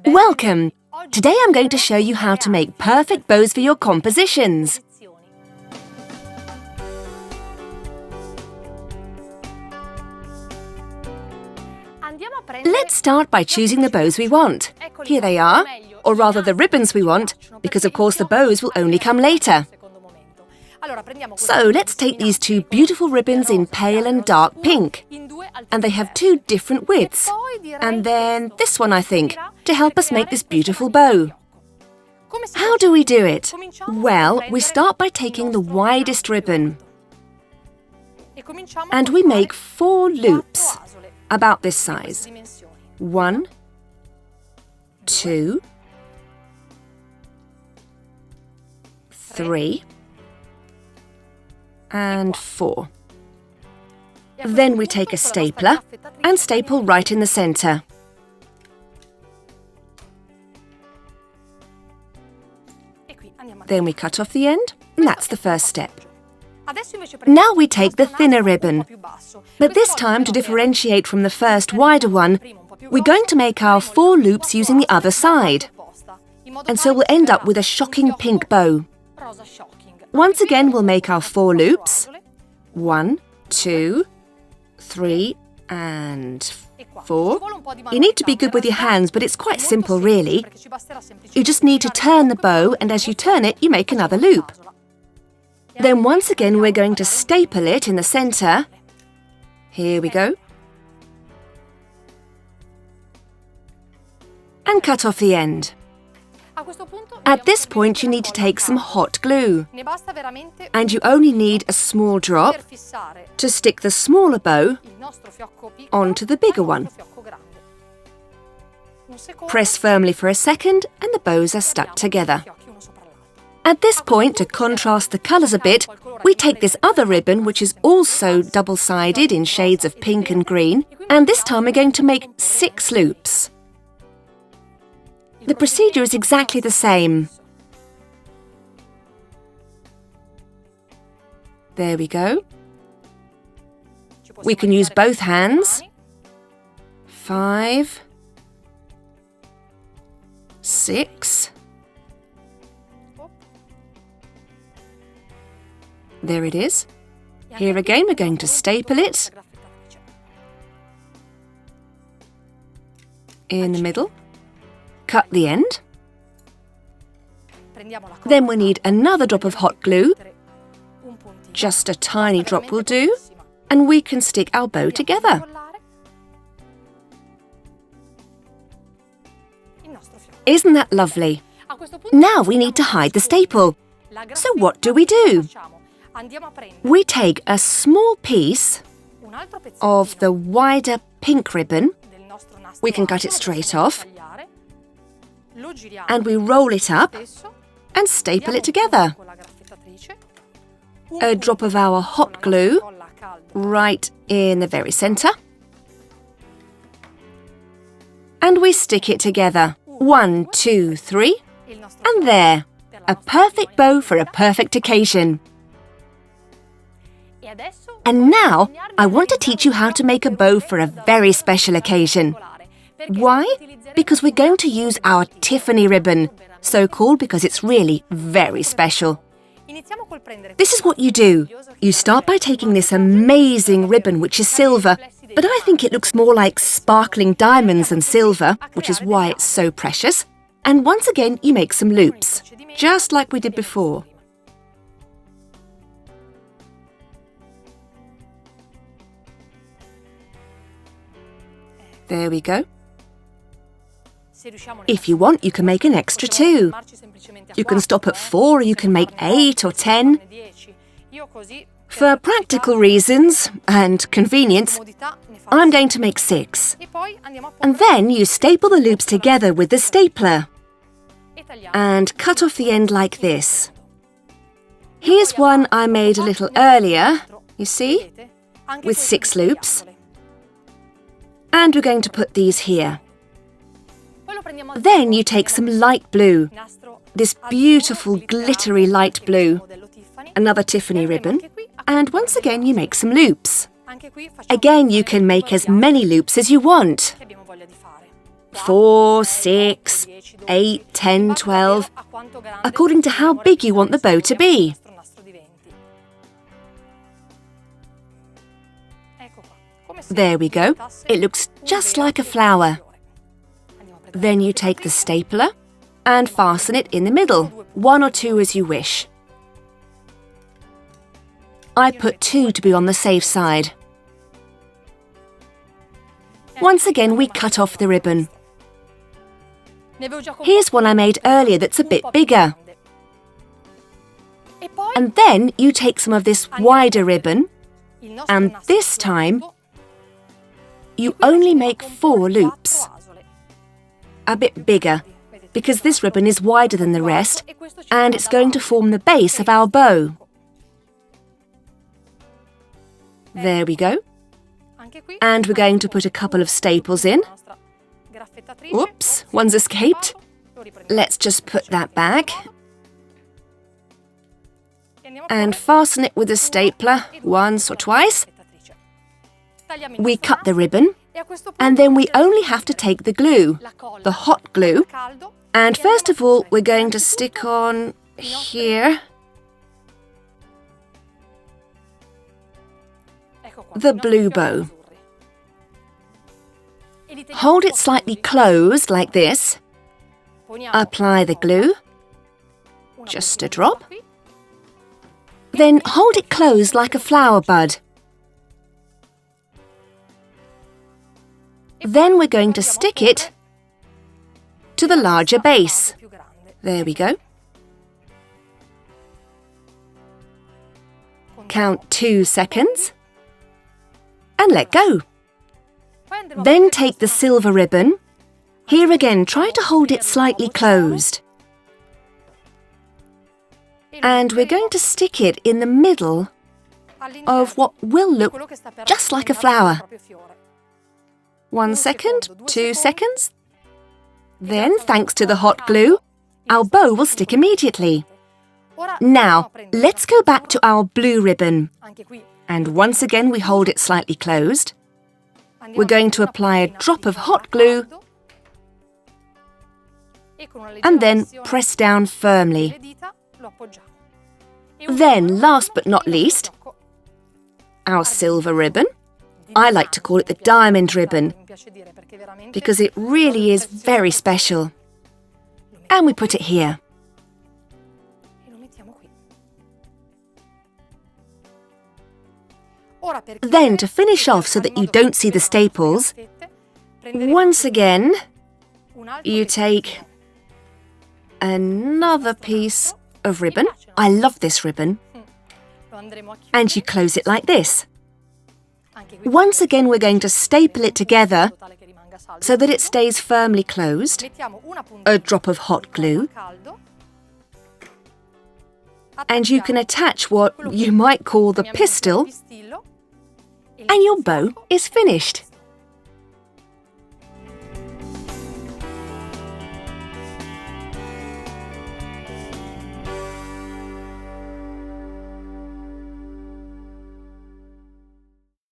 Welcome! Today I'm going to show you how to make perfect bows for your compositions. Let's start by choosing the bows we want. Here they are, or rather the ribbons we want, because of course the bows will only come later. So let's take these two beautiful ribbons in pale and dark pink. And they have two different widths. And then this one, I think, to help us make this beautiful bow. How do we do it? Well, we start by taking the widest ribbon. And we make 4 loops, about this size. 1, 2, 3, and 4. Then we take a stapler and staple right in the center. Then we cut off the end, and that's the first step. Now we take the thinner ribbon, but this time to differentiate from the first wider one, we're going to make our 4 loops using the other side. And so we'll end up with a shocking pink bow. Once again, we'll make our 4 loops. 1, 2, 3, and 4. You need to be good with your hands, but it's quite simple, really. You just need to turn the bow, and as you turn it, you make another loop. Then once again, we're going to staple it in the center. Here we go. And cut off the end. At this point, you need to take some hot glue. And you only need a small drop to stick the smaller bow onto the bigger one. Press firmly for a second and the bows are stuck together. At this point, to contrast the colours a bit, we take this other ribbon, which is also double-sided in shades of pink and green, and this time we're going to make 6 loops. The procedure is exactly the same. There we go. We can use both hands. 5, 6. There it is. Here again, we're going to staple it in the middle. Cut the end. Then we need another drop of hot glue. Just a tiny drop will do. And we can stick our bow together. Isn't that lovely? Now we need to hide the staple. So what do? We take a small piece of the wider pink ribbon. We can cut it straight off. And we roll it up and staple it together. A drop of our hot glue right in the very center. And we stick it together. 1, 2, 3. And there. A perfect bow for a perfect occasion. And now, I want to teach you how to make a bow for a very special occasion. Why? Because we're going to use our Tiffany ribbon, so called because it's really very special. This is what you do. You start by taking this amazing ribbon, which is silver, but I think it looks more like sparkling diamonds than silver, which is why it's so precious. And once again, you make some loops, just like we did before. There we go. If you want, you can make an extra 2. You can stop at 4, or you can make 8 or 10. For practical reasons and convenience, I'm going to make 6. And then you staple the loops together with the stapler and cut off the end like this. Here's one I made a little earlier, you see, with 6 loops. And we're going to put these here. Then you take some light blue, this beautiful glittery light blue, another Tiffany ribbon, and once again you make some loops. Again, you can make as many loops as you want. 4, 6, 8, 10, 12, according to how big you want the bow to be. There we go. It looks just like a flower. Then you take the stapler and fasten it in the middle, 1 or 2 as you wish. I put 2 to be on the safe side. Once again, we cut off the ribbon. Here's one I made earlier that's a bit bigger. And then you take some of this wider ribbon, and this time you only make 4 loops. A bit bigger, because this ribbon is wider than the rest, and it's going to form the base of our bow. There we go. And we're going to put a couple of staples in. Oops, one's escaped. Let's just put that back. And fasten it with a stapler once or twice. We cut the ribbon, and then we only have to take the glue, the hot glue. And first of all, we're going to stick on here the blue bow. Hold it slightly closed like this. Apply the glue. Just a drop. Then hold it closed like a flower bud. Then we're going to stick it to the larger base. There we go. Count 2 seconds. And let go. Then take the silver ribbon. Here again, try to hold it slightly closed. And we're going to stick it in the middle of what will look just like a flower. 1 second, 2 seconds. Then, thanks to the hot glue, our bow will stick immediately. Now, let's go back to our blue ribbon. And once again, we hold it slightly closed. We're going to apply a drop of hot glue and then press down firmly. Then, last but not least, our silver ribbon. I like to call it the diamond ribbon because it really is very special. And we put it here. Then, to finish off so that you don't see the staples, once again, you take another piece of ribbon. I love this ribbon. And you close it like this. Once again, we're going to staple it together so that it stays firmly closed. A drop of hot glue. And you can attach what you might call the pistil, and your bow is finished.